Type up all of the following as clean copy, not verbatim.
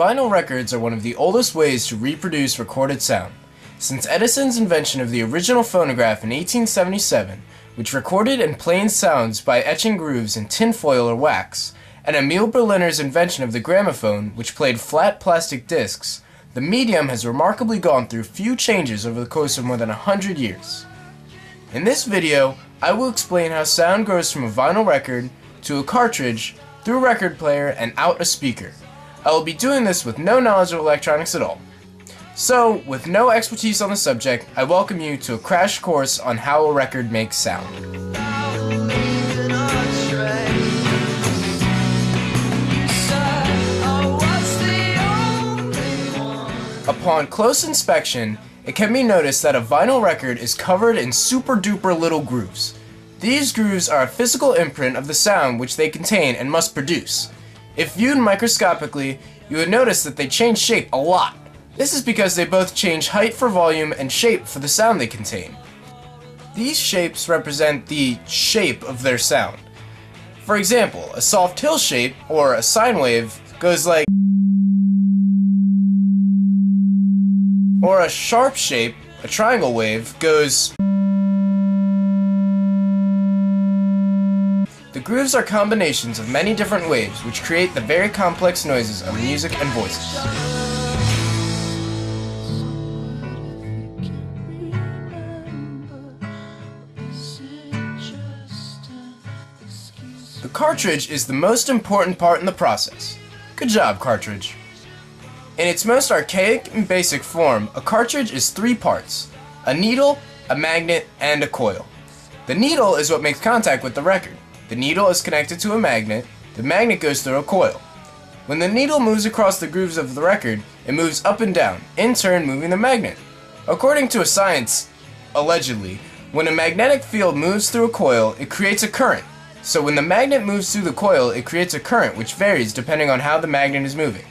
Vinyl records are one of the oldest ways to reproduce recorded sound. Since Edison's invention of the original phonograph in 1877, which recorded and played sounds by etching grooves in tinfoil or wax, and Emil Berliner's invention of the gramophone, which played flat plastic discs, the medium has remarkably gone through few changes over the course of more than 100 years. In this video, I will explain how sound goes from a vinyl record to a cartridge, through a record player, and out a speaker. I will be doing this with no knowledge of electronics at all. So, with no expertise on the subject, I welcome you to a crash course on how a record makes sound. Upon close inspection, it can be noticed that a vinyl record is covered in super duper little grooves. These grooves are a physical imprint of the sound which they contain and must produce. If viewed microscopically, you would notice that they change shape a lot. This is because they both change height for volume and shape for the sound they contain. These shapes represent the shape of their sound. For example, a soft hill shape, or a sine wave, goes like, or a sharp shape, a triangle wave, goes. The grooves are combinations of many different waves which create the very complex noises of music and voices. The cartridge is the most important part in the process. Good job, cartridge. In its most archaic and basic form, a cartridge is three parts: a needle, a magnet, and a coil. The needle is what makes contact with the record. The needle is connected to a magnet. The magnet goes through a coil. When the needle moves across the grooves of the record, it moves up and down, in turn moving the magnet. According to a science, allegedly, when a magnetic field moves through a coil, it creates a current. So when the magnet moves through the coil, it creates a current which varies depending on how the magnet is moving.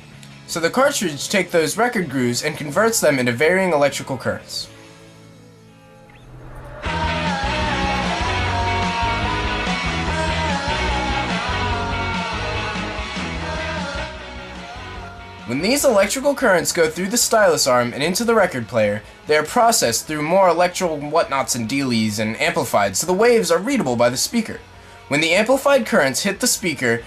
So the cartridge takes those record grooves and converts them into varying electrical currents. When these electrical currents go through the stylus arm and into the record player, they are processed through more electrical whatnots and dealies and amplified so the waves are readable by the speaker. When the amplified currents hit the speaker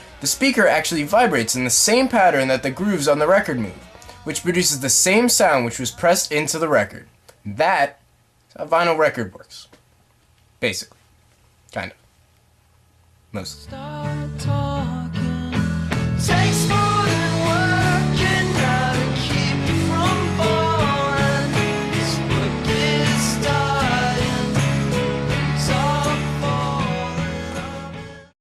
actually vibrates in the same pattern that the grooves on the record move, which produces the same sound which was pressed into the record. That is how a vinyl record works. Basically. Kind of. Mostly.